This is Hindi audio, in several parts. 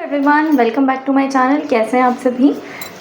Everyone, welcome back to my channel. कैसे हैं आप सभी।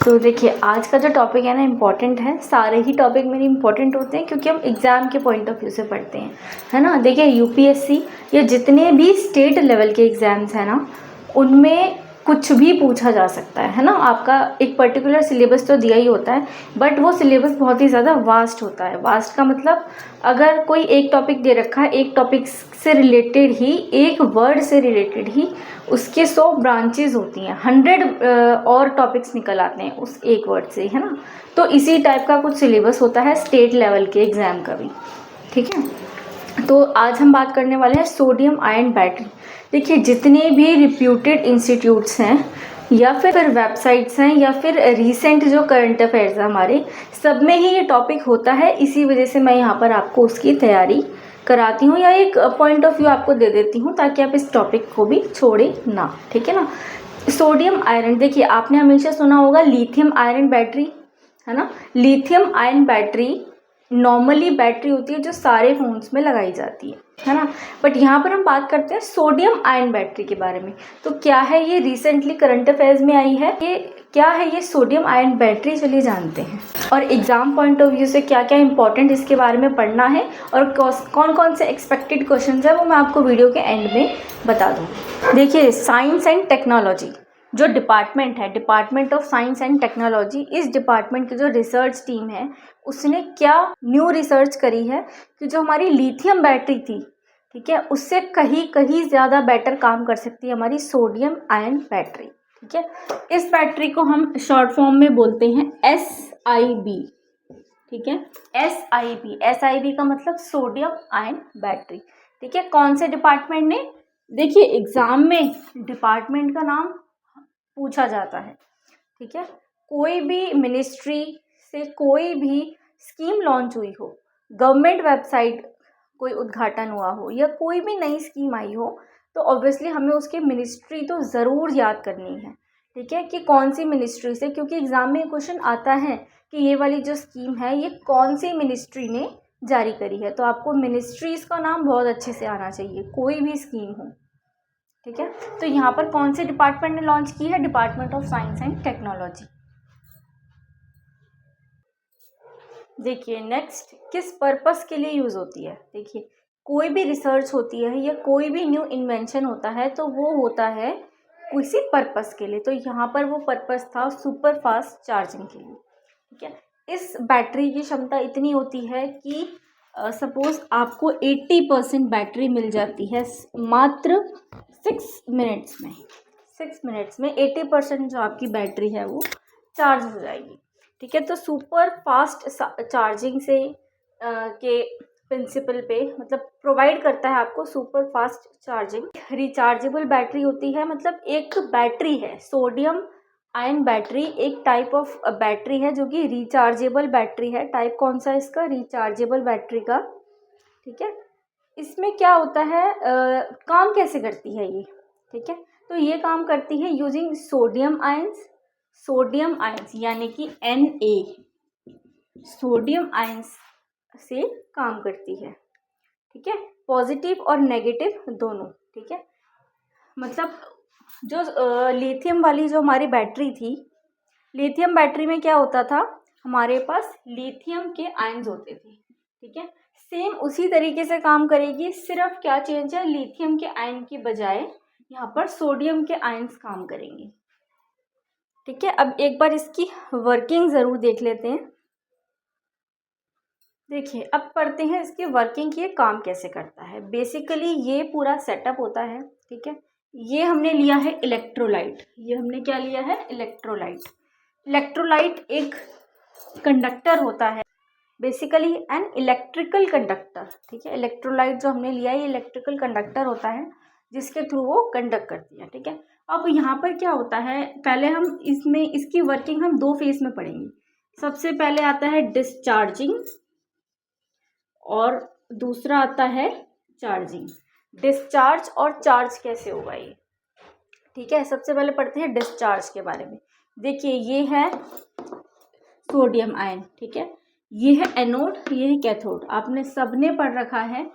तो देखिए, आज का जो टॉपिक है ना इम्पॉर्टेंट है। सारे ही टॉपिक मेरे इम्पॉर्टेंट होते हैं क्योंकि हम एग्ज़ाम के पॉइंट ऑफ व्यू से पढ़ते हैं, है ना। देखिए, यूपीएससी या जितने भी स्टेट लेवल के एग्ज़ाम्स हैं ना, उनमें कुछ भी पूछा जा सकता है ना। आपका एक पर्टिकुलर सिलेबस तो दिया ही होता है, बट वो सिलेबस बहुत ही ज़्यादा वास्ट होता है। वास्ट का मतलब, अगर कोई एक टॉपिक दे रखा है, एक टॉपिक से रिलेटेड ही, एक वर्ड से रिलेटेड ही उसके 100 ब्रांचेज होती हैं, 100 और टॉपिक्स निकल आते हैं उस एक वर्ड से, है ना। तो इसी टाइप का कुछ सिलेबस होता है स्टेट लेवल के एग्ज़ाम का भी, ठीक है। तो आज हम बात करने वाले हैं सोडियम आयन बैटरी। देखिए, जितने भी रिप्यूटेड इंस्टीट्यूट्स हैं या फिर वेबसाइट्स हैं या फिर रीसेंट जो करंट अफेयर्स है हमारे, सब में ही ये टॉपिक होता है। इसी वजह से मैं यहाँ पर आपको उसकी तैयारी कराती हूँ या एक पॉइंट ऑफ व्यू आपको दे देती हूँ ताकि आप इस टॉपिक को भी छोड़े ना, ठीक है ना। सोडियम आयरन, देखिए आपने हमेशा सुना होगा लिथियम आयरन बैटरी, है ना। Lithium ion battery normally battery होती है जो सारे फोन्स में लगाई जाती है ना। बट यहाँ पर हम बात करते हैं सोडियम आयन बैटरी के बारे में। तो क्या है ये, रिसेंटली करंट अफेयर्स में आई है। ये क्या है, ये सोडियम आयन बैटरी, चलिए जानते हैं। और एग्जाम पॉइंट ऑफ व्यू से क्या क्या इंपॉर्टेंट इसके बारे में पढ़ना है और कौन कौन से एक्सपेक्टेड क्वेश्चन है, वो मैं आपको वीडियो के एंड में बता दूँ। देखिए, साइंस एंड टेक्नोलॉजी जो डिपार्टमेंट है, department of science and technology, इस डिपार्टमेंट की जो रिसर्च टीम है उसने क्या न्यू रिसर्च करी है कि जो हमारी लिथियम बैटरी थी, ठीक है, उससे कहीं ज़्यादा बेटर काम कर सकती है हमारी सोडियम आयन बैटरी, ठीक है। इस बैटरी को हम शॉर्ट फॉर्म में बोलते हैं SIB, ठीक है। SIB का मतलब सोडियम आयन बैटरी, ठीक है। कौन से डिपार्टमेंट ने, देखिए एग्जाम में डिपार्टमेंट का नाम पूछा जाता है, ठीक है। कोई भी मिनिस्ट्री से कोई भी स्कीम लॉन्च हुई हो, गवर्नमेंट वेबसाइट कोई उद्घाटन हुआ हो या कोई भी नई स्कीम आई हो, तो ऑब्वियसली हमें उसके मिनिस्ट्री तो ज़रूर याद करनी है, ठीक है, कि कौन सी मिनिस्ट्री से। क्योंकि एग्ज़ाम में क्वेश्चन आता है कि ये वाली जो स्कीम है ये कौन सी मिनिस्ट्री ने जारी करी है। तो आपको मिनिस्ट्रीज़ का नाम बहुत अच्छे से आना चाहिए, कोई भी स्कीम हो, ठीक है। तो यहाँ पर कौन से डिपार्टमेंट ने लॉन्च की है, department of science and technology. देखिए नेक्स्ट, किस पर्पस के लिए यूज़ होती है। देखिए, कोई भी रिसर्च होती है या कोई भी न्यू इन्वेंशन होता है तो वो होता है किसी पर्पस के लिए। तो यहाँ पर वो पर्पस था सुपर फास्ट चार्जिंग के लिए, ठीक है। इस बैटरी की क्षमता इतनी होती है कि सपोज़ आपको 80% बैटरी मिल जाती है मात्र 6 मिनट्स में। 6 मिनट्स में 80% जो आपकी बैटरी है वो चार्ज हो जाएगी, ठीक है। तो सुपर फास्ट चार्जिंग से के प्रिंसिपल पे, मतलब प्रोवाइड करता है आपको super fast charging. Rechargeable battery होती है, मतलब एक बैटरी है, सोडियम आयन बैटरी एक टाइप ऑफ बैटरी है जो कि रिचार्जेबल बैटरी है। टाइप कौन सा है इसका, रिचार्जेबल बैटरी का, ठीक है। इसमें क्या होता है, काम कैसे करती है ये, ठीक है। तो ये काम करती है यूजिंग सोडियम आयंस यानी कि Na, सोडियम आयंस से काम करती है, ठीक है। पॉजिटिव और नेगेटिव दोनों, ठीक है। मतलब जो लिथियम वाली जो हमारी बैटरी थी, लिथियम बैटरी में क्या होता था, हमारे पास लिथियम के आयंस होते थे, ठीक है। सेम उसी तरीके से काम करेगी, सिर्फ क्या चेंज है, लिथियम के आयन की बजाय यहाँ पर सोडियम के आयंस काम करेंगे, ठीक है। अब एक बार इसकी वर्किंग ज़रूर देख लेते हैं। देखिए, अब पढ़ते हैं इसकी वर्किंग की, ये काम कैसे करता है। बेसिकली ये पूरा सेटअप होता है, ठीक है। ये हमने लिया है इलेक्ट्रोलाइट, ये हमने क्या लिया है, इलेक्ट्रोलाइट। इलेक्ट्रोलाइट एक कंडक्टर होता है, बेसिकली एन इलेक्ट्रिकल कंडक्टर, ठीक है। इलेक्ट्रोलाइट जो हमने लिया है ये इलेक्ट्रिकल कंडक्टर होता है जिसके थ्रू वो कंडक्ट करती है, ठीक है। अब यहाँ पर क्या होता है, पहले हम इसमें इसकी वर्किंग हम 2 फेज में पढ़ेंगे। सबसे पहले आता है डिस्चार्जिंग और दूसरा आता है चार्जिंग। डिस्चार्ज और चार्ज कैसे होगा ये, ठीक है। सबसे पहले पढ़ते हैं डिस्चार्ज के बारे में। देखिए, ये है सोडियम आयन, ठीक है, ये है एनोड, ये है कैथोड। आपने सबने पढ़ रखा है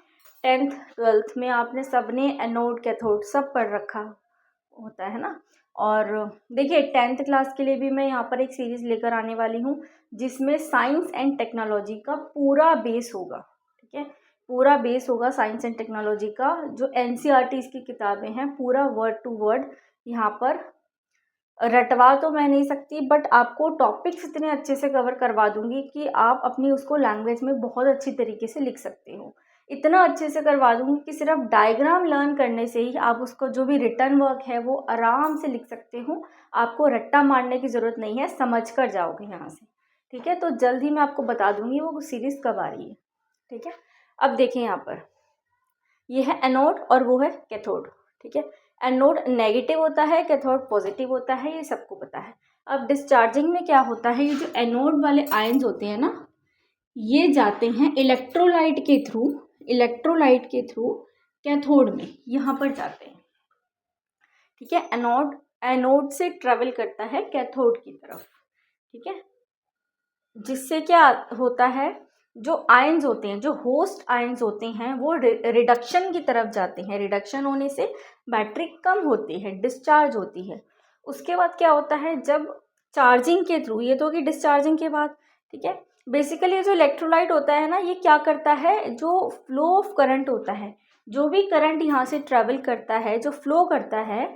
10th 12th में, आपने सबने एनोड कैथोड सब पढ़ रखा होता है ना। और देखिए 10th क्लास के लिए भी मैं यहाँ पर एक सीरीज़ लेकर आने वाली हूँ जिसमें साइंस एंड टेक्नोलॉजी का पूरा बेस होगा, ठीक है, पूरा बेस होगा साइंस एंड टेक्नोलॉजी का। जो NCERT की किताबें हैं पूरा वर्ड टू वर्ड यहाँ पर रटवा तो मैं नहीं सकती, बट आपको टॉपिक्स इतने अच्छे से कवर करवा दूंगी कि आप अपनी उसको लैंग्वेज में बहुत अच्छी तरीके से लिख सकते हो। इतना अच्छे से करवा दूंगी कि सिर्फ डायग्राम लर्न करने से ही आप उसको जो भी रिटर्न वर्क है वो आराम से लिख सकते हो। आपको रट्टा मारने की ज़रूरत नहीं है, समझ कर जाओगे यहाँ से, ठीक है। तो जल्दी मैं आपको बता दूंगी वो सीरीज़ कब आ रही है, ठीक है। अब देखें यहाँ पर, ये है एनोड और वो है कैथोड, ठीक है। एनोड नेगेटिव होता है, कैथोड पॉजिटिव होता है, ये सबको पता है। अब डिस्चार्जिंग में क्या होता है, ये जो एनोड वाले आयंस होते हैं ना, ये जाते हैं इलेक्ट्रोलाइट के थ्रू कैथोड में, यहाँ पर जाते हैं, ठीक है। एनोड से ट्रेवल करता है कैथोड की तरफ, ठीक है। जिससे क्या होता है, जो आयंस होते हैं, जो होस्ट आयंस होते हैं वो रिडक्शन की तरफ जाते हैं। रिडक्शन होने से बैटरी कम होती है, डिस्चार्ज होती है। उसके बाद क्या होता है, जब चार्जिंग के थ्रू, ये तो होगी डिस्चार्जिंग के बाद, ठीक है। बेसिकली ये जो इलेक्ट्रोलाइट होता है ना, ये क्या करता है, जो फ्लो ऑफ करंट होता है, जो भी करंट यहाँ से ट्रेवल करता है, जो फ्लो करता है,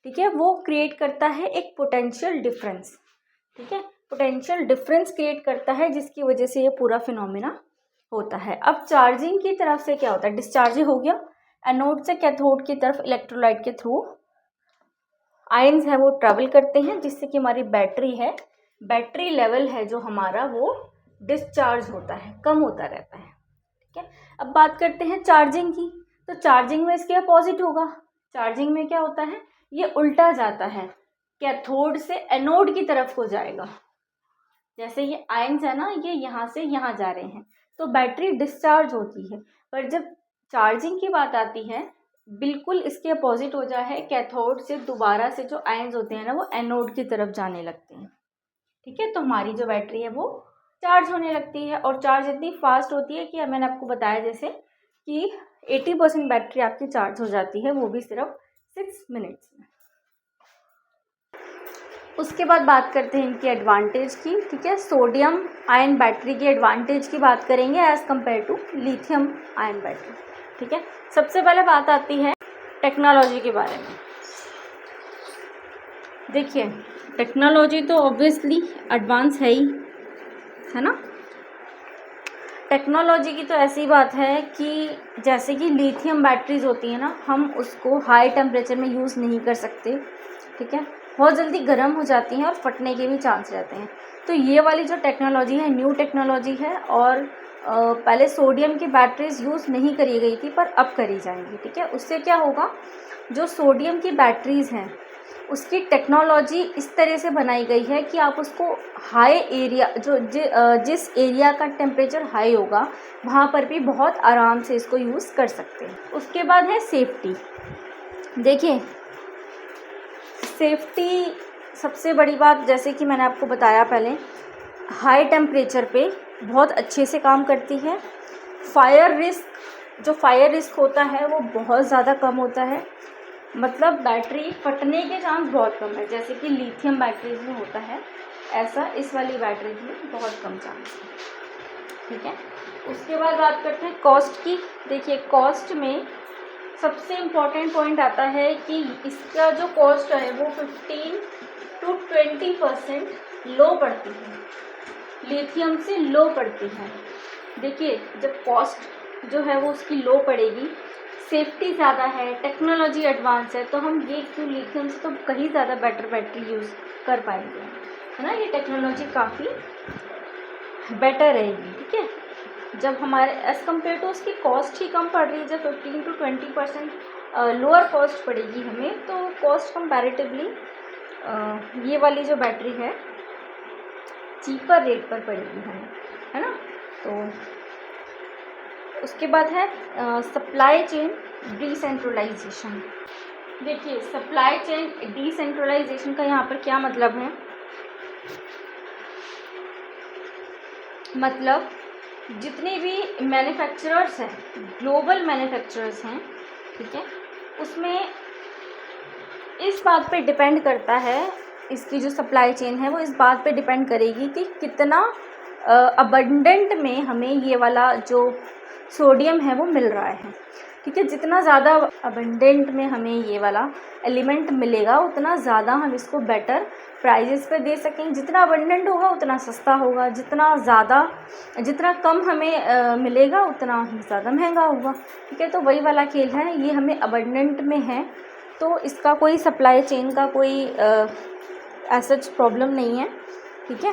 ठीक है, वो क्रिएट करता है एक पोटेंशियल डिफरेंस, ठीक है। पोटेंशियल डिफरेंस क्रिएट करता है जिसकी वजह से ये पूरा फिनोमिना होता है। अब चार्जिंग की तरफ से क्या होता है, डिस्चार्जिंग हो गया, एनोड से कैथोड की तरफ इलेक्ट्रोलाइट के थ्रू आयंस है वो ट्रेवल करते हैं, जिससे कि हमारी बैटरी है, बैटरी लेवल है जो हमारा वो डिस्चार्ज होता है, कम होता रहता है, ठीक है। अब बात करते हैं चार्जिंग की, तो चार्जिंग में इसके अपोजिट होगा। चार्जिंग में क्या होता है, ये उल्टा जाता है, कैथोड से एनोड की तरफ को जाएगा। जैसे ये आयंस है ना, ये यहाँ से यहाँ जा रहे हैं, तो बैटरी डिस्चार्ज होती है। पर जब चार्जिंग की बात आती है, बिल्कुल इसके अपोजिट हो जाए, कैथोड से दोबारा से जो आयंस होते हैं ना, वो एनोड की तरफ जाने लगते हैं, ठीक है। तो हमारी जो बैटरी है वो चार्ज होने लगती है, और चार्ज इतनी फास्ट होती है कि मैंने आपको बताया जैसे कि 80% बैटरी आपकी चार्ज हो जाती है, वो भी सिर्फ 6 मिनट्स में। उसके बाद बात करते हैं इनकी एडवांटेज की, ठीक है। सोडियम आयन बैटरी की एडवांटेज की बात करेंगे as compare to lithium ion battery, ठीक है। सबसे पहले बात आती है टेक्नोलॉजी के बारे में। देखिए टेक्नोलॉजी तो ऑब्वियसली एडवांस है ही, है ना। टेक्नोलॉजी की तो ऐसी बात है कि जैसे कि लिथियम बैटरीज होती है ना, हम उसको हाई टेम्परेचर में यूज़ नहीं कर सकते, ठीक है, बहुत जल्दी गर्म हो जाती हैं और फटने के भी चांस रहते हैं। तो ये वाली जो टेक्नोलॉजी है न्यू टेक्नोलॉजी है, और पहले सोडियम की बैटरीज यूज़ नहीं करी गई थी, पर अब करी जाएंगी, ठीक है। उससे क्या होगा, जो सोडियम की बैटरीज हैं उसकी टेक्नोलॉजी इस तरह से बनाई गई है कि आप उसको हाई एरिया, जिस एरिया का टेम्परेचर हाई होगा वहाँ पर भी बहुत आराम से इसको यूज़ कर सकते हैं। उसके बाद है सेफ्टी। देखिए सेफ्टी सबसे बड़ी बात, जैसे कि मैंने आपको बताया पहले, हाई टेम्परेचर पे बहुत अच्छे से काम करती है। फायर रिस्क होता है वो बहुत ज़्यादा कम होता है, मतलब बैटरी फटने के चांस बहुत कम है, जैसे कि लिथियम बैटरीज में होता है, ऐसा इस वाली बैटरीज में बहुत कम चांस है, ठीक है। उसके बाद बात करते हैं कॉस्ट की। देखिए कॉस्ट में सबसे इम्पॉर्टेंट पॉइंट आता है कि इसका जो कॉस्ट है वो 15 to 20% लो पड़ती है, लिथियम से लो पड़ती है। देखिए जब कॉस्ट जो है वो उसकी लो पड़ेगी, सेफ्टी ज़्यादा है, टेक्नोलॉजी एडवांस है, तो हम ये क्यों लिथियम से तो कहीं ज़्यादा बेटर बैटरी यूज़ कर पाएंगे, है ना। ये टेक्नोलॉजी काफ़ी बेटर रहेगी, ठीक है। जब हमारे एज़ कम्पेयर टू उसकी कॉस्ट ही कम पड़ रही है, जब 15 to 20% लोअर कॉस्ट पड़ेगी हमें, तो कॉस्ट कंपैरेटिवली ये वाली जो बैटरी है चीपर रेट पर पड़ेगी हमें, है ना। तो उसके बाद है सप्लाई चेन डिसेंट्रलाइजेशन। देखिए सप्लाई चेन डिसेंट्रलाइजेशन का यहाँ पर क्या मतलब है, मतलब जितने भी मैन्युफैक्चरर्स हैं, ग्लोबल मैन्युफैक्चरर्स हैं, ठीक है, उसमें इस बात पे डिपेंड करता है, इसकी जो सप्लाई चेन है वो इस बात पे डिपेंड करेगी कि कितना अबंडेंट में हमें ये वाला जो सोडियम है वो मिल रहा है। ठीक है, जितना ज़्यादा अबंडेंट में हमें ये वाला एलिमेंट मिलेगा उतना ज़्यादा हम इसको बेटर प्राइजेस पे दे सकेंगे। जितना अबंडेंट होगा उतना सस्ता होगा, जितना कम हमें मिलेगा उतना ही ज़्यादा महंगा होगा। ठीक है, तो वही वाला खेल है। ये हमें अबंडेंट में है तो इसका कोई सप्लाई चेन का कोई ऐसा प्रॉब्लम नहीं है। ठीक है,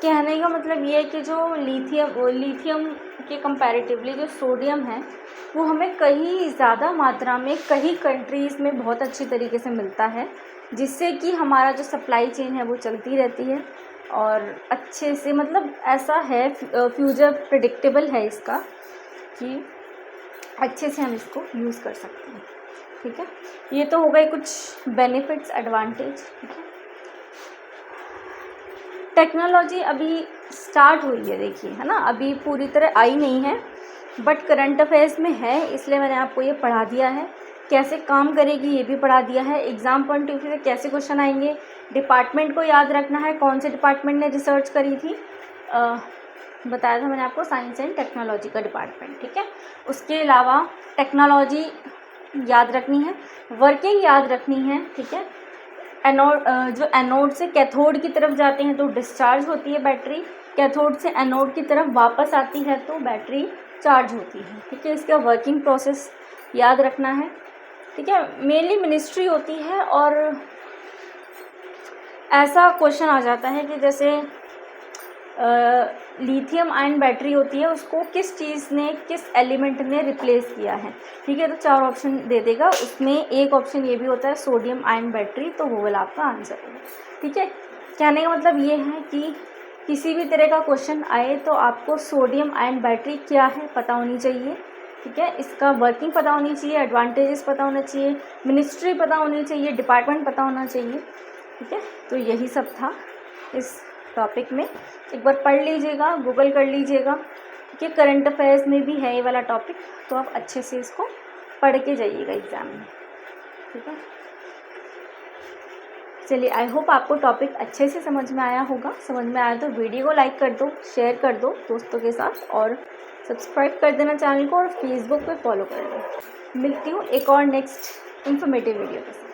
कहने का मतलब ये है कि जो लिथियम के कंपैरेटिवली जो सोडियम है वो हमें कहीं ज़्यादा मात्रा में कई कंट्रीज़ में बहुत अच्छी तरीके से मिलता है, जिससे कि हमारा जो सप्लाई चेन है वो चलती रहती है और अच्छे से, मतलब ऐसा है फ्यूचर प्रेडिक्टेबल है इसका कि अच्छे से हम इसको यूज़ कर सकते हैं। ठीक है, ये तो हो गए कुछ बेनिफिट्स, एडवांटेज। ठीक है, टेक्नोलॉजी अभी स्टार्ट हुई है, देखिए, है ना, अभी पूरी तरह आई नहीं है बट करंट अफेयर्स में है, इसलिए मैंने आपको ये पढ़ा दिया है। कैसे काम करेगी ये भी पढ़ा दिया है। एग्ज़ाम पॉइंट ऑफ व्यू से कैसे क्वेश्चन आएंगे, डिपार्टमेंट को याद रखना है, कौन से डिपार्टमेंट ने रिसर्च करी थी, बताया था मैंने आपको, साइंस एंड टेक्नोलॉजी का डिपार्टमेंट। ठीक है, उसके अलावा टेक्नोलॉजी याद रखनी है, वर्किंग याद रखनी है। ठीक है, जो एनोड से कैथोड की तरफ जाते हैं तो डिस्चार्ज होती है बैटरी, कैथोड से एनोड की तरफ वापस आती है तो बैटरी चार्ज होती है। ठीक है, इसका वर्किंग प्रोसेस याद रखना है। ठीक है, मेनली मिनिस्ट्री होती है और ऐसा क्वेश्चन आ जाता है कि जैसे लिथियम आयन बैटरी होती है, उसको किस चीज़ ने, किस एलिमेंट ने रिप्लेस किया है। ठीक है, तो 4 ऑप्शन दे देगा, उसमें एक ऑप्शन ये भी होता है सोडियम आयन बैटरी, तो वो वाला आपका आंसर होगा। ठीक है, कहने का मतलब ये है कि किसी भी तरह का क्वेश्चन आए तो आपको सोडियम आयन बैटरी क्या है पता होनी चाहिए। ठीक है, इसका वर्किंग पता होनी चाहिए, एडवांटेजेस पता होना चाहिए, मिनिस्ट्री पता होनी चाहिए, डिपार्टमेंट पता होना चाहिए। ठीक है, तो यही सब था इस टॉपिक में। एक बार पढ़ लीजिएगा, गूगल कर लीजिएगा कि करंट अफेयर्स में भी है ये वाला टॉपिक, तो आप अच्छे से इसको पढ़ के जाइएगा एग्ज़ाम में। ठीक है, चलिए, आई होप आपको टॉपिक अच्छे से समझ में आया होगा। समझ में आया तो वीडियो को लाइक कर दो, शेयर कर दो दोस्तों के साथ और सब्सक्राइब कर देना चैनल को और फेसबुक पे फॉलो कर दो। मिलती हूँ एक और नेक्स्ट इन्फॉर्मेटिव वीडियो के साथ।